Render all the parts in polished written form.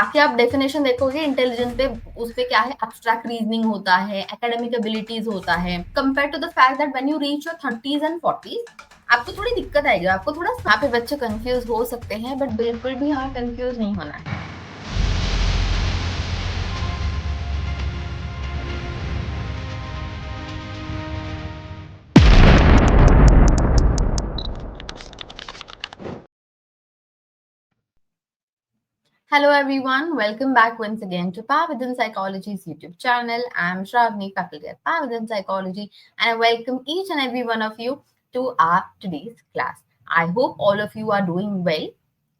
बाकी आप डेफिनेशन देखोगे इंटेलिजेंस पे, उस पे क्या है, एब्स्ट्रैक्ट रीजनिंग होता है, एकेडमिक एबिलिटीज होता है, compare to the fact that when you reach your 30s and 40s आपको थोड़ी दिक्कत आएगी, आपको थोड़ा यहाँ पे बच्चे कंफ्यूज हो सकते हैं, बट बिल्कुल भी यहाँ कंफ्यूज नहीं होना है। Hello everyone, welcome back once again to Power Within Psychology's YouTube channel. I am Shravani, faculty at Power Within Psychology, and I welcome each and every one of you to our today's class. I hope all of you are doing well.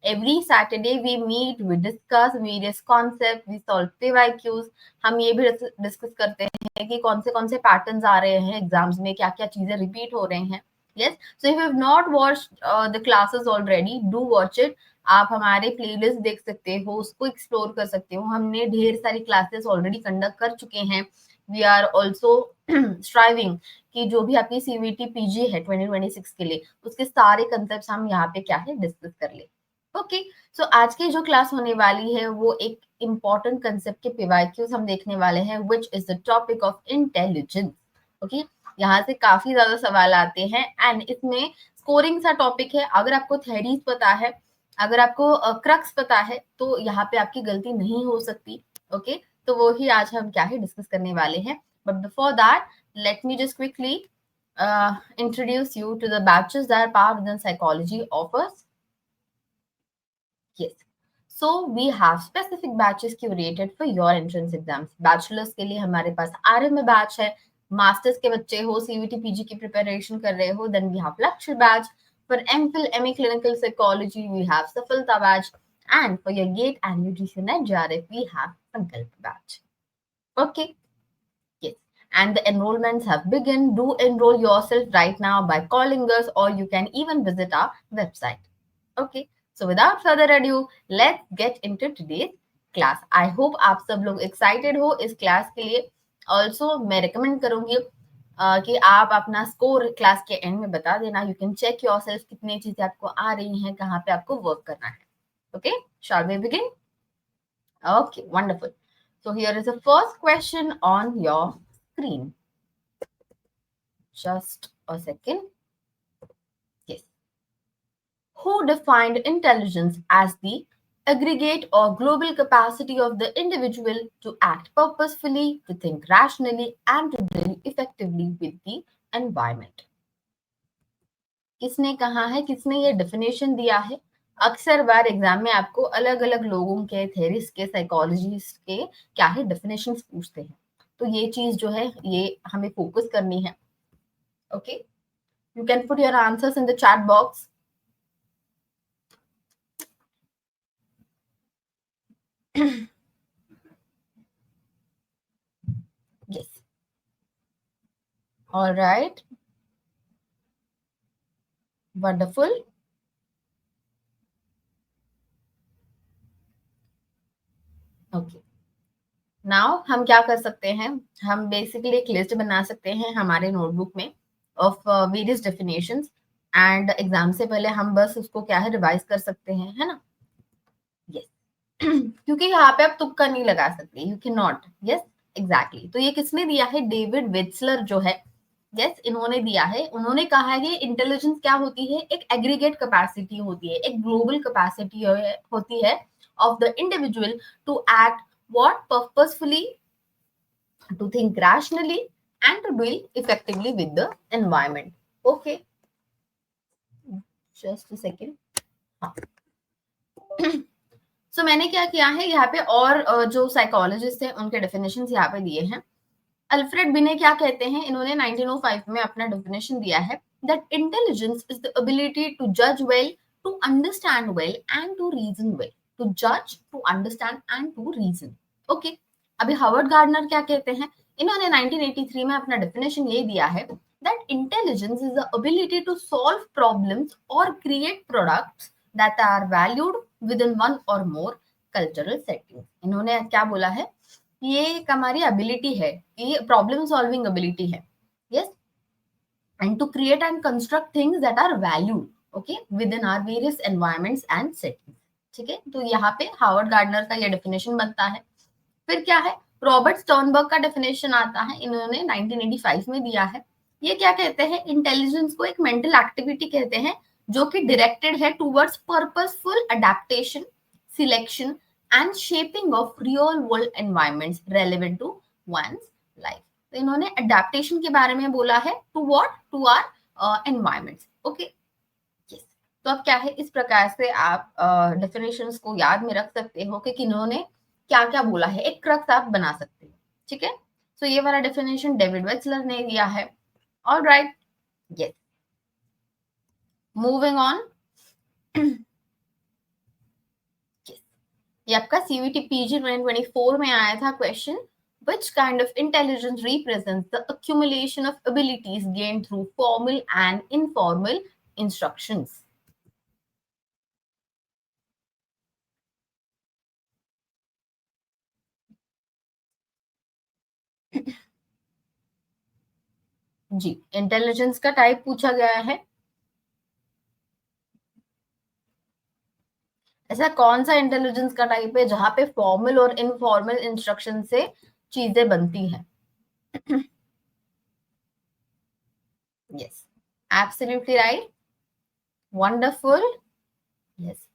Every Saturday we meet, we discuss various concepts, we solve PYQs. हम ये भी discuss करते हैं कि कौन से patterns आ रहे हैं एग्जाम्स में, क्या क्या चीजें रिपीट हो रहे हैं. Yes, so if you have not watched the classes already, do watch it. आप हमारे प्लेलिस्ट देख सकते हो, उसको एक्सप्लोर कर सकते हो. हमने ढेर सारी क्लासेस ऑलरेडी कंडक्ट कर चुके हैं. वी आर ऑल्सो स्ट्राइविंग कि जो भी आपकी सीवीटी पीजी है 2026 के लिए, उसके सारे कंसेप्ट हम यहाँ पे क्या है डिस्कस कर ले. ओके, सो आज की जो क्लास होने वाली है वो एक इम्पॉर्टेंट कंसेप्ट के पीवाईक्यूज हम देखने वाले हैं, which is the topic of intelligence. Okay, यहाँ से काफी ज्यादा सवाल आते हैं एंड इसमें स्कोरिंग सा टॉपिक है. अगर आपको थ्योरीज पता है, अगर आपको क्रक्स पता है, तो यहाँ पे आपकी गलती नहीं हो सकती. ओके, तो वो ही आज हम क्या है डिस्कस करने वाले हैं. But before that, let me just quickly introduce you to the batches that Power Within Psychology offers. Yes. So we have specific batches curated for your entrance exams. Bachelors के लिए हमारे पास RMA batch है. Masters के बच्चे हो, CVT PG की preparation कर रहे हो, then we have lecture batch. For MPhil, MA Clinical Psychology, we have Safalta batch. And for your GATE and UGC NET JRF, we have Sankalp batch. Okay. Yes. And the enrollments have begun. Do enroll yourself right now by calling us, or you can even visit our website. Okay. So without further ado, let's get into today's class. I hope आप सब लोग excited हो इस class के लिए. Also मैं recommend करूंगी कि आप अपना स्कोर क्लास के एंड में बता देना. यू कैन चेक योरसेल्फ कितनी चीजें आपको आ रही हैं, कहाँ पे आपको वर्क करना है. Okay, shall we begin? Okay, wonderful. So here is the first question on your screen. Just a second. Yes. Who defined intelligence as the aggregate or global capacity of the individual to act purposefully, to think rationally, and to deal effectively with the environment? किसने कहा है, किसने ये definition दिया है? अक्सर बार exam में आपको अलग अलग लोगों के, थेरिस्ट के, साइकोलॉजिस्ट के क्या है डेफिनेशन पूछते हैं. तो ये चीज जो है ये हमें फोकस करनी है. Okay, you can put your answers in the chat box. Yes. All right. Wonderful. Okay. Now हम क्या कर सकते हैं, हम बेसिकली एक लिस्ट बना सकते हैं हमारे नोटबुक में of various definitions, and exam से पहले हम बस उसको क्या है रिवाइज कर सकते हैं, है ना. यस. क्योंकि यहाँ पे आप तुक्का नहीं लगा सकते, you can not. Yes, exactly. तो ये किसने दिया है? डेविड वेट्सलर जो है, यस, इन्होंने दिया है. उन्होंने कहा है कि इंटेलिजेंस क्या होती है, एक एग्रीगेट कैपेसिटी होती है, एक ग्लोबल कैपेसिटी होती है of the individual to act what purposefully, to think rationally, and to deal effectively with the environment. Okay, just a second. So मैंने क्या किया है यहाँ पे, और जो साइकोलॉजिस्ट है उनके डेफिनेशन यहाँ पे दिए हैं. अल्फ्रेड बिने क्या कहते हैं, इन्होंने 1905 में अपना डेफिनेशन दिया है that intelligence is the ability to judge well, to understand well, and to reason well. To judge, to understand, and to reason. Okay. अभी हावर्ड गार्डनर क्या कहते हैं, इन्होंने 1983 में अपना डेफिनेशन ये दिया है that intelligence is the ability to solve problems or create products that are valued within one or more cultural settings. इन्होंने क्या बोला है, ये एक हमारी एबिलिटी है, ये प्रॉब्लम सॉल्विंग एबिलिटी है. Yes, and to create and construct things that are valued, okay, within our various environments and settings. ठीक है, तो यहाँ पे हावर्ड गार्डनर का ये डेफिनेशन बनता है। फिर क्या है, रॉबर्ट स्टर्नबर्ग का डेफिनेशन आता है, इन्होंने 1985 में दिया है। ये क्या कहते हैं, इंटेलिजेंस को एक मेंटल एक्टिविटी कहते हैं जो कि डायरेक्टेड है towards purposeful adaptation, selection and shaping of real world environments relevant to one's life. तो इन्होंने अडेप्टेशन के बारे में बोला है, to what, to our environments. Okay, तो अब क्या है, इस प्रकार से आप डेफिनेशंस को याद में रख सकते हो कि किन्होंने क्या क्या बोला है, एक क्रक्स आप बना सकते हो। ठीक है, तो ये वाला डेफिनेशन डेविड वेचलर ने दिया है। Alright, yes, moving on. ये आपका सीवीटी पीजी 2024 में आया था question, which kind of intelligence represents the accumulation of abilities gained through formal and informal instructions? जी, इंटेलिजेंस का टाइप पूछा गया है। ऐसा कौन सा इंटेलिजेंस का टाइप है जहां पे फॉर्मल और इनफॉर्मल इंस्ट्रक्शन से चीजें बनती हैं? Yes, absolutely right, wonderful, yes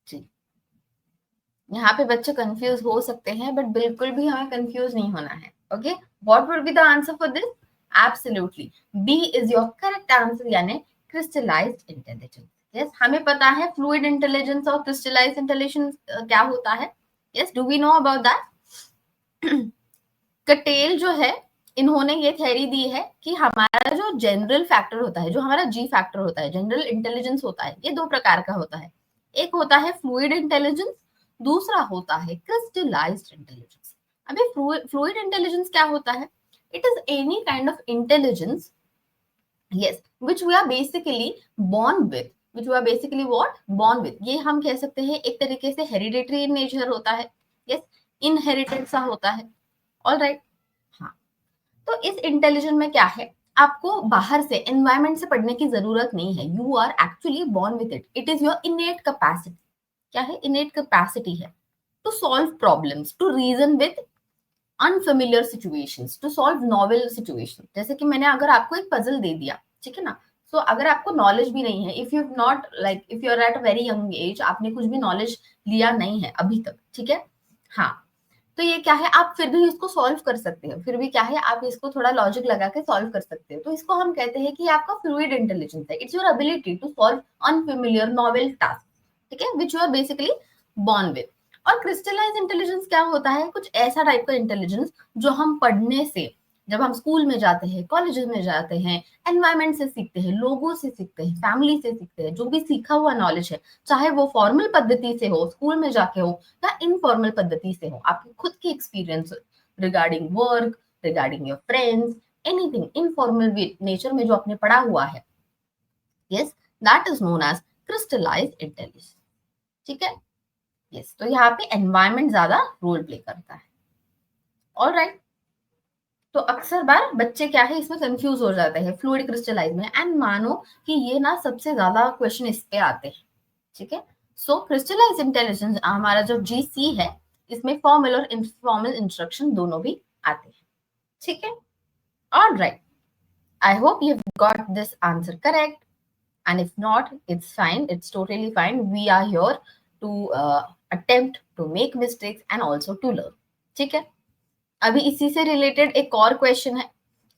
जी। यहाँ पे बच्चे कंफ्यूज हो सकते हैं, बट बिल्कुल भी हमें कंफ्यूज नहीं होना है। Okay, what would be the answer for this? Absolutely B is your correct answer, यानी क्रिस्टलाइज्ड इंटेलिजेंस। यस, हमें पता है फ्लूइड इंटेलिजेंस और क्रिस्टलाइज्ड इंटेलिजेंस क्या होता है। Yes, do we know about that? Cattell जो है, इन्होंने ये थ्योरी दी है कि हमारा जो जनरल फैक्टर होता है, जो हमारा जी फैक्टर होता है, जनरल इंटेलिजेंस होता है, ये दो प्रकार का होता है। एक होता है फ्लूइड इंटेलिजेंस, दूसरा होता है क्रिस्टलाइज्ड इंटेलिजेंस। अभी फ्लूइड इंटेलिजेंस क्या होता है? It is any kind of intelligence, yes, which we are basically born with, which we are basically what, born with। ये हम कह सकते हैं एक तरीके से हेरिडेटरी इन नेचर होता है। yes, इनहेरिटेड सा होता है। ऑल राइट, हाँ, तो इस इंटेलिजेंस में क्या है, आपको बाहर से एनवायरमेंट से पढ़ने की जरूरत नहीं है, you are actually born with it, it is your innate capacity. क्या है, इनेट कैपेसिटी है to solve problems, to reason with unfamiliar situations, to solve novel situation. जैसे कि मैंने अगर आपको एक पजल दे दिया, ठीक है ना, सो अगर आपको नॉलेज भी नहीं है, if you not like, if you are at a very young age, आपने कुछ भी नॉलेज लिया नहीं है अभी तक, ठीक है, हाँ, तो ये क्या है, आप फिर भी इसको सॉल्व कर सकते हो, फिर भी क्या है, आप इसको थोड़ा लॉजिक लगा के सॉल्व कर सकते हो। तो इसको हम कहते हैं कि आपका फ्लूइड इंटेलिजेंस है, it's your ability to solve unfamiliar novel task, ठीक है, which you are basically born with. और क्रिस्टलाइज इंटेलिजेंस क्या होता है, कुछ ऐसा टाइप का इंटेलिजेंस जो हम पढ़ने से, जब हम स्कूल में जाते हैं, कॉलेजेस में जाते हैं, एनवायरमेंट से सीखते हैं, लोगों से सीखते हैं, फैमिली से सीखते हैं, जो भी सीखा हुआ नॉलेज है, चाहे वो फॉर्मल पद्धति से हो, स्कूल में जाके हो, या इनफॉर्मल पद्धति से हो, आपकी खुद की experience regarding work, regarding your friends, anything informal nature में जो आपने पढ़ा हुआ है, yes, that is known as crystallize intelligence. ठीक है, यस, तो यहाँ पे एनवायरमेंट ज्यादा रोल प्ले करता है। ऑल राइट, तो अक्सर बार बच्चे क्या है, इसमें कंफ्यूज हो जाते हैं फ्लूइड क्रिस्टलाइज में, एंड मानो कि ये ना सबसे ज्यादा क्वेश्चन इस पे आते हैं। ठीक है, सो क्रिस्टलाइज इंटेलिजेंस हमारा जो जीसी है, इसमें फॉर्मल और इनफॉर्मल इंस्ट्रक्शन दोनों भी आते हैं। ठीक है, all right, I hope you got this answer correct, and if not, it's fine, it's totally fine, we are here to attempt to make mistakes and also to learn। ठीक है, अभी इसी से रिलेटेड एक और क्वेश्चन है।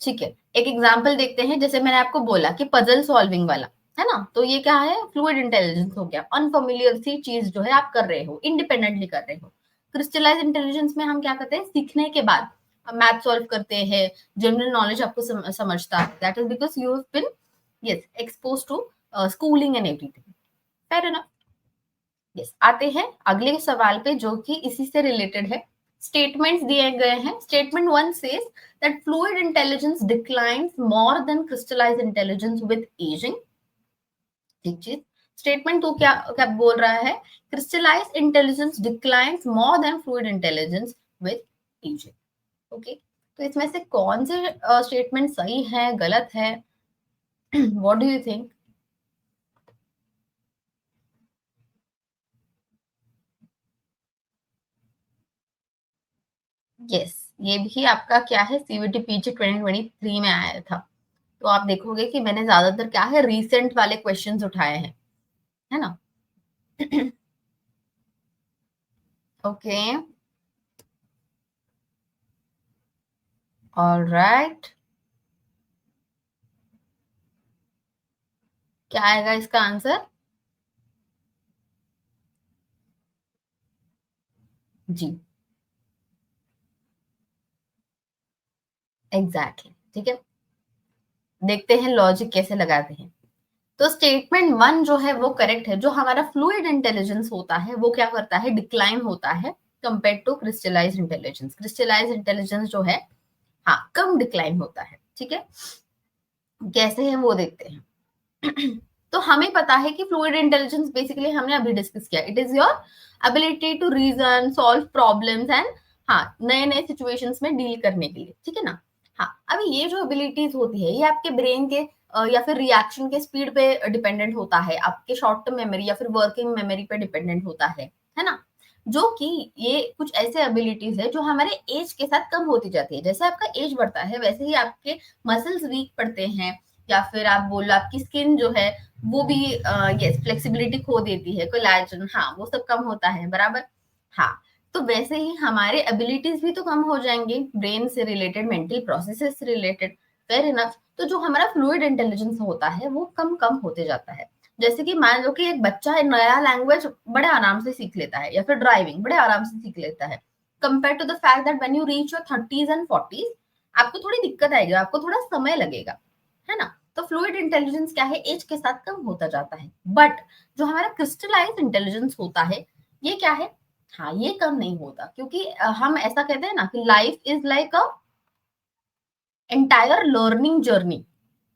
ठीक है, एक एग्जांपल देखते हैं, जैसे मैंने आपको बोला कि पजल सॉल्विंग वाला है ना, तो ये क्या है, फ्लूइड इंटेलिजेंस हो गया, अनफेमिलियर सी चीज जो है आप कर रहे हो, इंडिपेंडेंटली कर रहे हो। क्रिस्टलाइज इंटेलिजेंस में हम क्या करते हैं, सीखने के बाद मैथ सॉल्व करते हैं, जनरल नॉलेज आपको समझता है, that is because you have been, yes, expose to schooling and everything. Fair enough. Yes, आते हैं अगले सवाल पे जो कि इसी से रिलेटेड है। स्टेटमेंट्स दिए गए हैं। Statement 1 says that fluid intelligence declines more then crystallised intelligence with ageing. ठीक चीज। स्टेटमेंट 2 क्या क्या बोल रहा है, crystallised intelligence declines more then fluid intelligence with ageing. Okay, तो इसमें से कौन से स्टेटमेंट सही है, गलत है? What do you think? Yes, ये भी आपका क्या है सीयूईटी पीजी 2023 में आया था। तो आप देखोगे कि मैंने ज्यादातर क्या है रीसेंट वाले क्वेश्चंस उठाए हैं, है ना? Okay, alright. क्या आएगा इसका आंसर? जी, एग्जैक्टली ठीक है। देखते हैं लॉजिक कैसे लगाते हैं। तो स्टेटमेंट वन जो है वो करेक्ट है। जो हमारा फ्लूइड इंटेलिजेंस होता है वो क्या करता है, डिक्लाइन होता है compare to crystallize intelligence. Crystallize intelligence जो है, हाँ, कम डिक्लाइन होता है। ठीक है, कैसे है वो देखते हैं। तो हमें पता है कि फ्लूइड इंटेलिजेंस बेसिकली हमने अभी डिस्कस किया, it is your ability to reason, solve problems and, हाँ, नए नए सिचुएशंस में डील करने के लिए। ठीक है ना? हाँ, अभी ये जो एबिलिटीज होती है ये आपके ब्रेन के या फिर रिएक्शन के स्पीड पे डिपेंडेंट होता है, आपके शॉर्ट टर्म मेमोरी या फिर वर्किंग मेमोरी पे डिपेंडेंट होता है ना? जो कि ये कुछ ऐसे एबिलिटीज है जो हमारे एज के साथ कम होती जाती है। जैसे आपका एज बढ़ता है वैसे ही आपके मसल्स वीक पड़ते हैं, या फिर आप बोलो आपकी स्किन जो है वो भी यस फ्लेक्सिबिलिटी खो देती है, कोलेजन, हाँ, वो सब कम होता है, बराबर? हाँ, तो वैसे ही हमारे एबिलिटीज भी तो कम हो जाएंगे, ब्रेन से रिलेटेड, मेंटल प्रोसेसेस से रिलेटेड। Fair enough. तो जो हमारा फ्लूइड इंटेलिजेंस होता है वो कम कम होते जाता है। जैसे कि मान लो कि एक बच्चा नया लैंग्वेज बड़े आराम से सीख लेता है, या फिर ड्राइविंग बड़े आराम से सीख लेता है, compare to the fact that when you reach your 30s and 40s आपको थोड़ी दिक्कत आएगी, आपको थोड़ा समय लगेगा, है ना? तो फ्लूइड इंटेलिजेंस क्या है, एज के साथ कम होता जाता है। बट जो हमारा क्रिस्टलाइज इंटेलिजेंस होता है ये क्या है, हाँ, ये कम नहीं होता, क्योंकि हम ऐसा कहते हैं ना कि life is like a entire learning journey.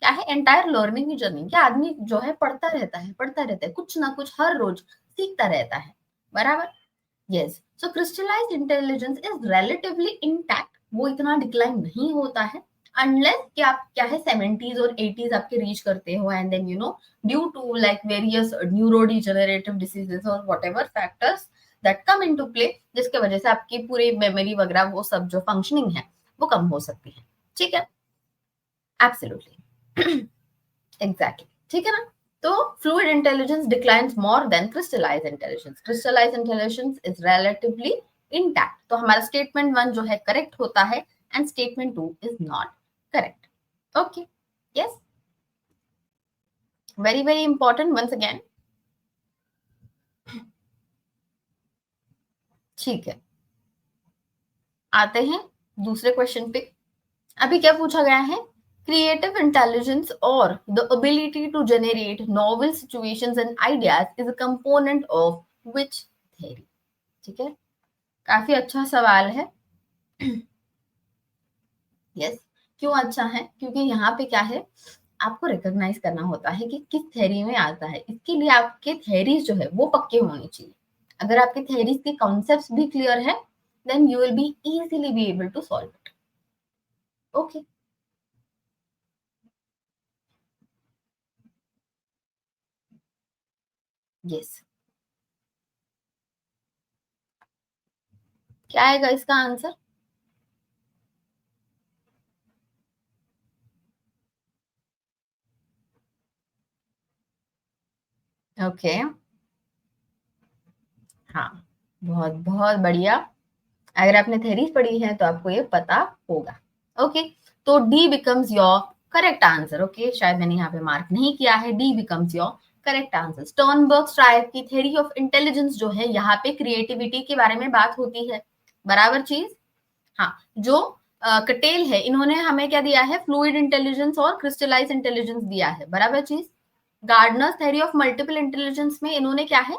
क्या है एंटायर लर्निंग जर्नी? क्या आदमी जो है पढ़ता रहता है, पढ़ता रहता है, कुछ ना कुछ हर रोज सीखता रहता है, बराबर? Yes, so crystallised intelligence is relatively intact, वो इतना डिक्लाइन नहीं होता है अनलेस कि आप क्या है 70s और 80s आपके रीच करते हो, and then due to like various neurodegenerative diseases और whatever factors that come into play, जिसके वजह से आपकी पूरी मेमोरी वगैरह वो सब जो फंक्शनिंग है वो कम हो सकती है। ठीक है, एब्सोल्युटली। एग्जैक्टली, ठीक है ना? तो fluid intelligence declines more than crystallize intelligence. Crystallize intelligence is relatively intact. तो हमारा स्टेटमेंट वन जो है करेक्ट होता है and statement two is not correct. Okay, yes, very very important once again. ठीक है, आते हैं दूसरे क्वेश्चन पे। अभी क्या पूछा गया है, क्रिएटिव इंटेलिजेंस और the ability to generate novel situations and ideas is a component of which theory? ठीक है, काफी अच्छा सवाल है। यस, क्यों अच्छा है? क्योंकि यहाँ पे क्या है, आपको रिकॉग्नाइज करना होता है कि किस थ्योरी में आता है। इसके लिए आपके थ्योरीज जो है वो पक्के होने चाहिए। अगर आपके थ्योरीज के कॉन्सेप्ट्स भी क्लियर है then you will be easily be able to solve it. Okay, yes, क्या आएगा इसका आंसर? ओके, हाँ, बहुत बहुत बढ़िया। अगर आपने थेरीज पढ़ी है तो आपको ये पता होगा। ओके, तो D becomes your correct answer. Okay, शायद मैंने यहाँ पे मार्क नहीं किया है, D becomes your correct answer. Sternberg strike की थ्योरी ऑफ इंटेलिजेंस जो है यहाँ पे क्रिएटिविटी के बारे में बात होती है, बराबर चीज? हाँ, जो कटेल है इन्होंने हमें क्या दिया है, फ्लूइड इंटेलिजेंस और क्रिस्टलाइज इंटेलिजेंस दिया है, बराबर चीज? Gardner's theory of multiple intelligence में इन्होंने क्या है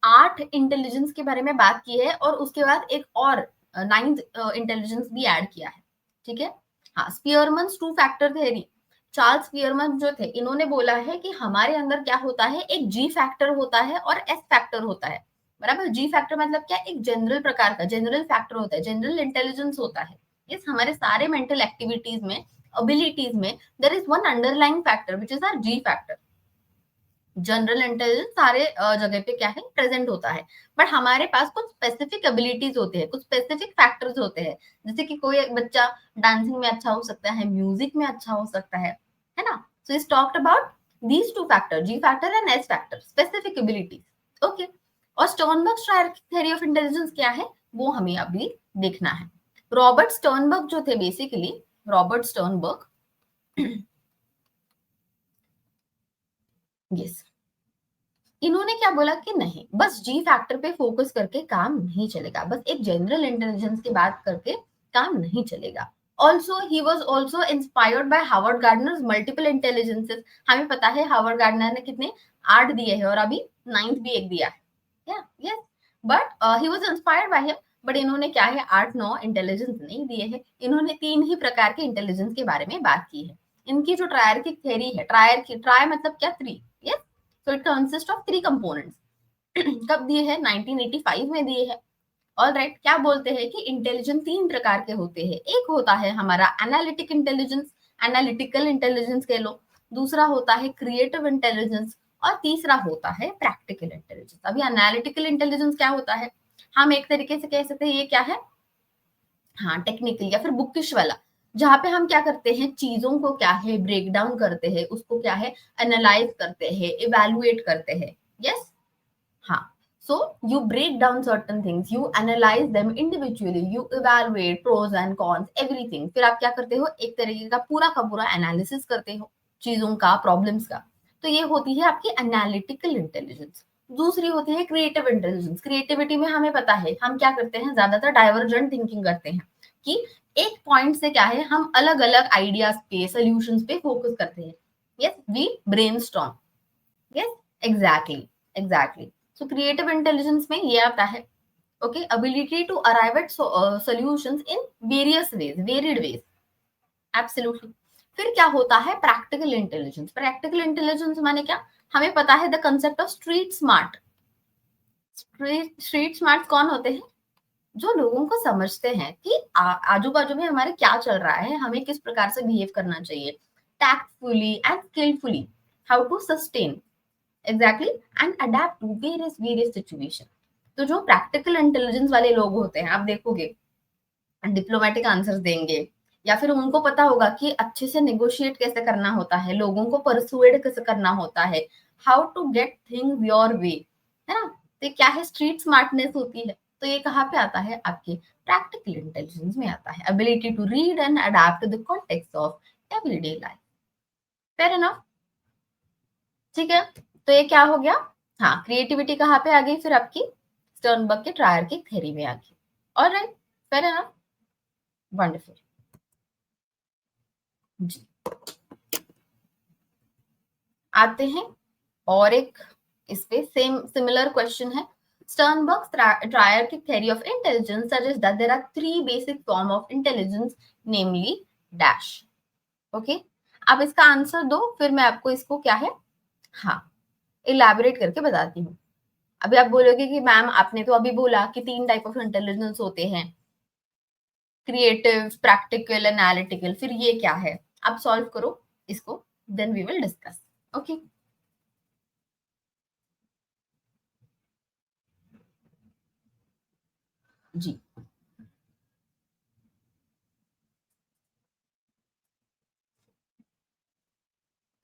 8 इंटेलिजेंस के बारे में बात की है, और उसके बाद एक और 9th इंटेलिजेंस भी ऐड किया है। ठीक है, हाँ, Spearman two factor theory, Charles Spearman जो थे इन्होंने बोला है कि हमारे अंदर क्या होता है, एक जी फैक्टर होता है और एस फैक्टर होता है, बराबर? जी फैक्टर मतलब क्या, एक जनरल प्रकार का जनरल फैक्टर होता है, जनरल इंटेलिजेंस होता है। इस हमारे सारे मेंटल एक्टिविटीज में, एबिलिटीज में there is one underlying factor which is our G factor. General intelligence सारे जगह पे क्या है प्रेजेंट होता है, बट हमारे पास कुछ स्पेसिफिक एबिलिटीज होते हैं, कुछ स्पेसिफिक फैक्टर्स होते हैं। जैसे कि कोई एक बच्चा डांसिंग में अच्छा हो सकता है, म्यूजिक में अच्छा हो सकता है ना। So is talked about these two factor, ji factor and S factor, specific abilities. Okay, और स्टर्नबर्ग थ्योरी ऑफ इंटेलिजेंस क्या है वो हमें अभी देखना है। रॉबर्ट स्टर्नबर्ग जो थे, बेसिकली रॉबर्ट स्टर्नबर्ग, यस, इन्होंने क्या बोला कि नहीं, बस जी फैक्टर पे फोकस करके काम नहीं चलेगा, बस एक जनरल इंटेलिजेंस की बात करके काम नहीं चलेगा। Also he was also inspired by Harvard gardener multiple intelligences. हमें पता है हार्वर्ड गार्डनर ने कितने 8 दिए हैं और अभी 9th भी एक दिया है, yes, but he was inspired by him. But इन्होंने क्या है 8-9 इंटेलिजेंस नहीं दिए हैं, इन्होंने 3 ही प्रकार के इंटेलिजेंस के बारे में बात की है। इनकी जो ट्रायर की थ्योरी है, ट्रायर मतलब क्या, 3, yes, so it consists of 3 components। कब दिए हैं, 1985 में दिए हैं। ऑल राइट, क्या बोलते हैं कि इंटेलिजेंस 3 प्रकार के होते हैं। एक होता है हमारा एनालिटिक इंटेलिजेंस, एनालिटिकल इंटेलिजेंस कह लो, दूसरा होता है क्रिएटिव इंटेलिजेंस, और तीसरा होता है प्रैक्टिकल इंटेलिजेंस। अभी एनालिटिकल इंटेलिजेंस क्या होता है, हम एक तरीके से कह सकते हैं ये क्या है, हाँ, टेक्निकल या फिर बुकिश वाला, जहां पे हम क्या करते हैं, चीजों को क्या है ब्रेक डाउन करते हैं, उसको क्या है एनालाइज करते हैं, इवेलुएट करते हैं, यस, हाँ। So you break down certain things, you analyze them individually, you evaluate pros and cons, everything। फिर आप क्या करते हो, एक तरीके का पूरा एनालिसिस करते हो चीजों का, प्रॉब्लम्स का। तो ये होती है आपकी एनालिटिकल इंटेलिजेंस। दूसरी होती है क्रिएटिव इंटेलिजेंस। क्रिएटिविटी में हमें पता है हम क्या करते हैं, ज्यादातर डाइवर्जेंट थिंकिंग करते हैं, कि एक पॉइंट से क्या है हम अलग अलग आइडियाज पे, सोल्यूशंस पे फोकस करते हैं, yes, we brainstorm, yes, exactly, exactly. So creative intelligence में ये आता है, okay, ability to arrive at solutions in various ways, varied ways, absolutely. फिर क्या होता है प्रैक्टिकल इंटेलिजेंस। प्रैक्टिकल इंटेलिजेंस माने क्या, हमें पता है the concept of street smart. Street smart कौन होते हैं, जो लोगों को समझते हैं कि आजू बाजू में हमारे क्या चल रहा है, हमें किस प्रकार से बिहेव करना चाहिए, tactfully and skillfully, how to sustain, exactly, and adapt to various situation. तो जो प्रैक्टिकल इंटेलिजेंस वाले लोग होते हैं, आप देखोगे डिप्लोमेटिक आंसर्स देंगे, या फिर उनको पता होगा कि अच्छे से नेगोशिएट कैसे करना होता है, लोगों को परसुएड कैसे करना होता है, how to get things your way, है ना। तो ये क्या है, स्ट्रीट स्मार्टनेस होती है। तो ये कहाँ पे आता है, आपके प्रैक्टिकल इंटेलिजेंस में आता है, ability to read and adapt to the context of everyday life. Fair enough, ठीक है। तो ये क्या हो गया, हाँ, क्रिएटिविटी कहाँ पे आ गई, फिर आपकी स्टर्नबर्ग के ट्रायर की थ्योरी में आ गई। Alright, fair enough, wonderful ji. आते हैं और एक इस पे सेम सिमिलर क्वेश्चन है। स्टर्नबर्ग ट्रायर की theory of intelligence suggest that there are 3 basic form of intelligence, namely dash. Okay, आप इसका आंसर दो, फिर मैं आपको इसको क्या है, हाँ, इलैबोरेट करके बताती हूँ। अभी आप बोलोगे कि मैम आपने तो अभी बोला कि 3 टाइप ऑफ इंटेलिजेंस होते हैं, क्रिएटिव, प्रैक्टिकल, एनालिटिकल, फिर ये क्या है, आप सॉल्व करो इसको, then we will discuss. Okay, जी,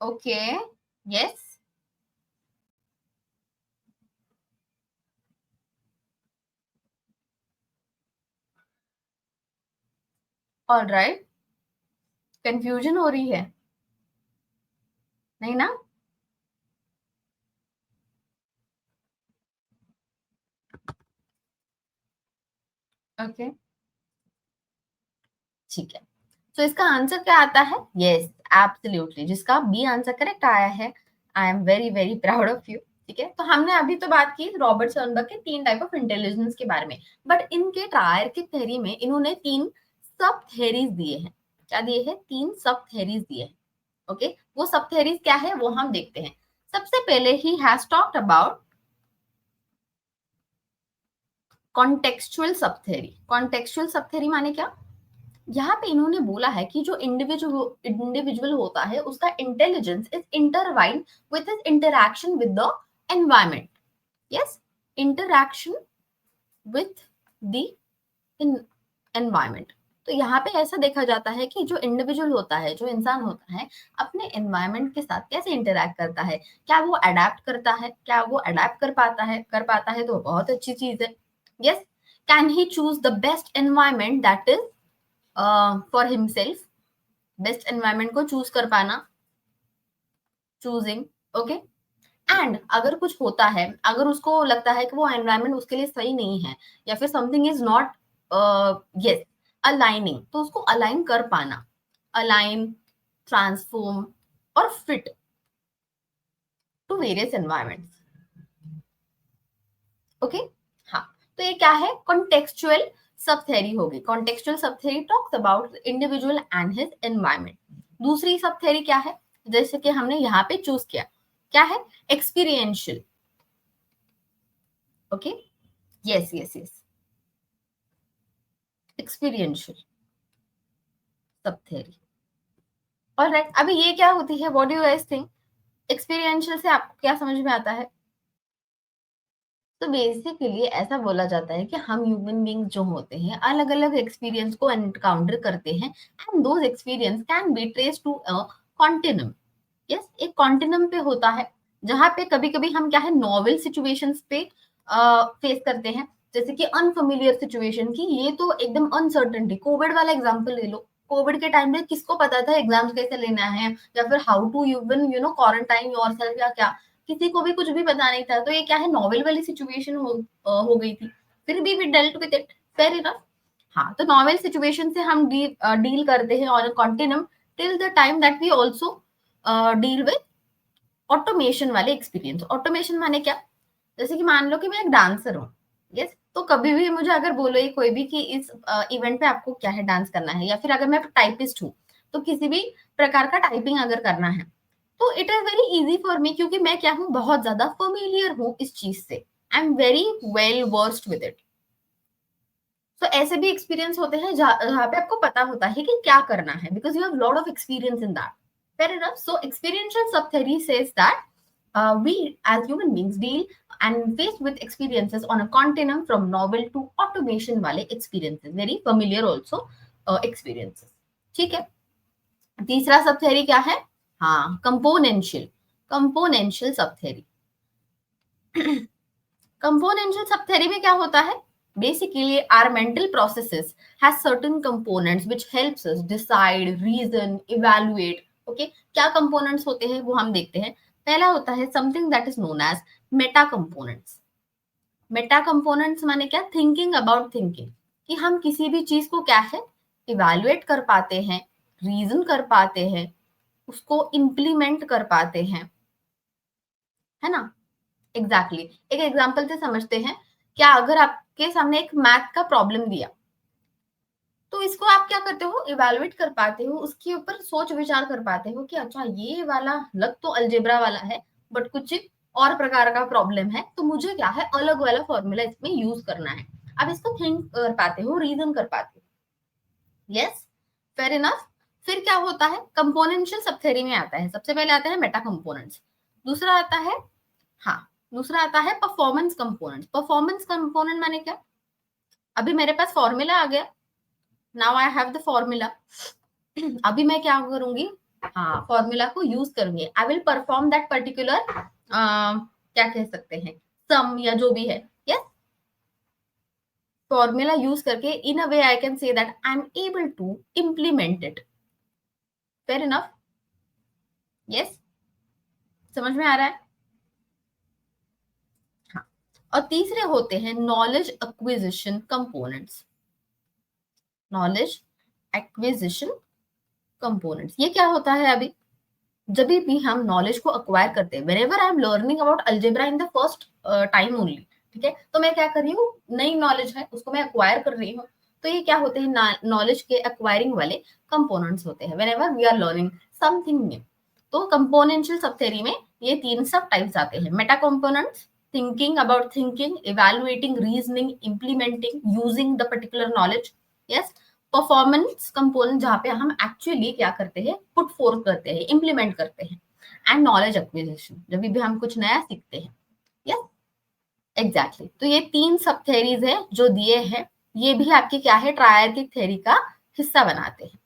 ओके, यस, ऑलराइट, कंफ्यूजन हो रही है, नहीं ना। ओके, ठीक है। तो इसका आंसर क्या आता है, यस, एब्सोल्युटली, जिसका बी आंसर करेक्ट आया है, I am very very proud of you. ठीक है, तो हमने अभी तो बात की रॉबर्ट सॉनबर्ग के 3 टाइप ऑफ इंटेलिजेंस के बारे में, बट इनके ट्रायर की थ्योरी में इन्होंने 3 सब थ्योरीज दिए हैं। क्या दिए हैं, 3 सब थ्योरीज दिए हैं। ओके, वो सब थ्योरीज क्या है वो हम देखते हैं। सबसे पहले he has talked about contextual सब थ्योरी। कॉन्टेक्सचुअल सब थ्योरी माने क्या, यहाँ पे इन्होंने बोला है कि जो इंडिविजुअल होता है उसका intelligence is intertwined with his interaction with the environment. Yes, interaction with the environment. तो यहाँ पे ऐसा देखा जाता है कि जो इंडिविजुअल होता है, जो इंसान होता है, अपने एनवायरमेंट के साथ कैसे इंटरैक्ट करता है, क्या वो अडेप्ट करता है, क्या वो अडेप्ट कर पाता है तो बहुत अच्छी चीज है. Yes, can he choose the best environment that is for himself. Best environment को चूज कर पाना, चूजिंग. ओके. एंड अगर कुछ होता है, अगर उसको लगता है कि वो एनवायरमेंट उसके लिए सही नहीं है, या फिर something is not yes aligning, तो उसको अलाइन कर पाना, अलाइन, ट्रांसफॉर्म और fit to various environments. Okay. हाँ, तो ये क्या है, कॉन्टेक्चुअल सब थ्योरी होगी. कॉन्टेक्चुअल सब theory talks about individual and his environment. दूसरी सब थ्योरी क्या है, जैसे कि हमने यहाँ पे चूज किया, क्या है, experiential. Okay. Yes yes yes, experiential सब थ्योरी. ऑलराइट, अभी ये क्या होती है, what do you guys think, experiential से आपको क्या समझ में आता है? तो बेसिकली ऐसा बोला जाता है कि हम ह्यूमन बींग जो होते हैं अलग अलग एक्सपीरियंस को एनकाउंटर करते हैं, and those experience can be trace to a continuum. Yes, एक कॉन्टिनम पे होता है, जहां पे कभी कभी हम क्या है, नॉवेल सिचुएशंस पे फेस करते हैं, जैसे कि अनफेमिलियर सिचुएशन की. ये तो एकदम अनसर्टेनिटी. कोविड वाला एग्जांपल ले लो. कोविड के टाइम पे किसको पता था एग्जाम्स कैसे लेना है, या फिर how to even quarantine yourself, या क्या, किसी को भी कुछ भी पता नहीं था. तो ये क्या है, नॉवेल वाली सिचुएशन हो गई थी, फिर भी we dealt with it. Fair enough. हाँ, तो नॉवेल सिचुएशन से हम डील करते हैं on a continuum till the time that we also deal with automation वाले एक्सपीरियंस. ऑटोमेशन माने क्या, जैसे कि मान लो कि मैं एक डांसर हूँ. यस, तो कभी भी मुझे अगर बोलो ये कोई भी कि इस इवेंट पे आपको क्या है डांस करना है, या फिर अगर मैं टाइपिस्ट हूँ तो किसी भी प्रकार का टाइपिंग अगर करना है, तो it is very easy for me, क्योंकि मैं क्या हूँ, बहुत ज्यादा फेमिलियर हूँ इस चीज से. I am very well versed with it. तो ऐसे भी एक्सपीरियंस होते हैं जहाँ पे आपको पता होता है कि क्या करना है, because you have lot of experience in that. Fair enough. So experiential subtheory says that we as human beings deal and faced with experiences on a continuum from novel to automation वाले experiences, very familiar also experiences. ठीक है. तीसरा सब theory क्या है, हाँ, componential. Componential सब theory. Componential सब थ्योरी में क्या होता है, basically our mental processes has certain components which helps us decide, reason, evaluate. Okay, क्या components होते हैं वो हम देखते हैं. पहला होता है something that is known as meta components. Meta components माने क्या, थिंकिंग अबाउट थिंकिंग, कि हम किसी भी चीज को क्या है, इवैल्यूएट कर पाते हैं, रीजन कर पाते हैं, उसको इम्प्लीमेंट कर पाते हैं, है ना. एग्जैक्टली एक एग्जांपल से समझते हैं. क्या अगर आपके सामने एक मैथ का प्रॉब्लम दिया, तो इसको आप क्या करते हो, इवैल्यूएट कर पाते हो, उसके ऊपर सोच विचार कर पाते हो कि अच्छा ये वाला लग तो अलजेब्रा वाला है, बट कुछ और प्रकार का प्रॉब्लम है, तो मुझे क्या है, अलग वाला फॉर्मूला इसमें यूज करना है. आप इसको थिंक कर पाते हो, रीजन कर पाते हो. Yes, fair enough. फिर क्या होता है, कंपोनेंशियल सब थ्योरी में आता है, सबसे पहले आता है मेटा कंपोनेंट्स. दूसरा आता है, हाँ, दूसरा आता है परफॉर्मेंस कंपोनेंट्स. परफॉर्मेंस कंपोनेंट माने क्या, अभी मेरे पास फॉर्मूला आ गया, now I have the formula. अभी मैं क्या करूंगी, हाँ, फॉर्मूला को यूज करूंगी. I will perform that particular, क्या कह सकते हैं, सम या जो भी है. यस, फॉर्मूला यूज करके in a way I can say that I am able to implement it. Fair enough. Yes, समझ में आ रहा है. हाँ, और तीसरे होते हैं knowledge acquisition components. Knowledge acquisition components, ये क्या होता है, अभी जब भी हम नॉलेज को अक्वायर करते हैं, whenever I am learning about algebra in the first time only, ठीक है, तो मैं क्या कर रही हूँ, नई नॉलेज है उसको मैं अक्वायर कर रही हूँ. तो ये क्या होते हैं, नॉलेज के अक्वायरिंग वाले कंपोनेंट्स होते हैं whenever we are learning something new. तो कंपोनेंशियल सब थ्योरी में ये तीन सब टाइप्स आते हैं. Meta components, thinking about thinking, evaluating, reasoning, implementing, using the particular knowledge. Yes. Performance component जहाँ पे हम एक्चुअली क्या करते हैं, पुट फोर्थ करते हैं, इम्प्लीमेंट करते हैं, एंड नॉलेज एक्विजिशन, जब भी हम कुछ नया सीखते हैं। Yes, exactly. तो ये 3 सब थ्योरीज है जो दिए हैं, ये भी आपकी क्या है, ट्रायर्किक थ्योरी का हिस्सा बनाते हैं।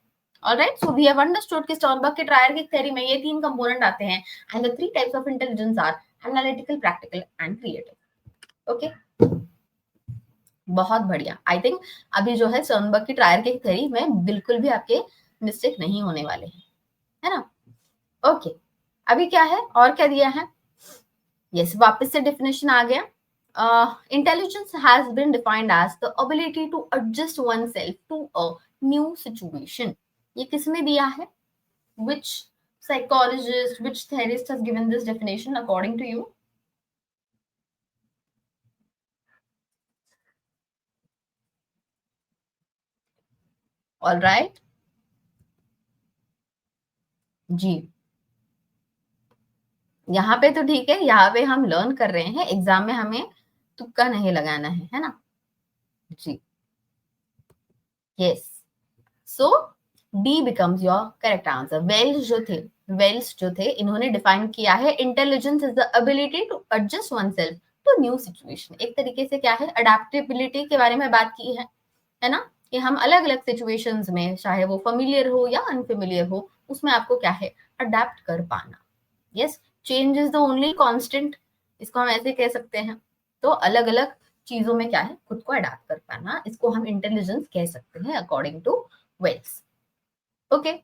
Alright, so we have understood कि स्टर्नबर्ग के ट्रायर्किक थ्योरी में ये 3 कंपोनेंट आते हैं, and the 3 types of intelligence are analytical, practical and creative. Okay, बहुत बढ़िया। आई थिंक अभी जो है स्टर्नबर्ग की ट्रायर्किक थ्योरी में बिल्कुल भी आपके मिस्टेक नहीं होने वाले हैं, है ना? ओके, अभी क्या है और क्या दिया है? यस, वापस से डेफिनेशन आ गया। Intelligence has been defined as the ability to adjust oneself to a new situation. ये किसने दिया है? Which psychologist, which theorist has given this definition according to you? All right, जी। यहाँ पे तो ठीक है, यहाँ पे हम लर्न कर रहे हैं, एग्जाम में हमें तुक्का नहीं लगाना है ना? जी, yes. So D becomes your correct answer. Wells जो थे इन्होंने डिफाइन किया है, intelligence is the ability to adjust oneself to new situation. एक तरीके से क्या है, अडेप्टेबिलिटी के बारे में बात की है ना? कि हम अलग अलग सिचुएशंस में, चाहे वो फेमिलियर हो या अनफेमिलियर हो, उसमें आपको क्या है, अडेप्ट कर पाना। Yes, change is the only constant, इसको हम ऐसे कह सकते हैं। तो अलग अलग चीजों में क्या है, खुद को अडेप्ट कर पाना, इसको हम इंटेलिजेंस कह सकते हैं according to Wells. Okay,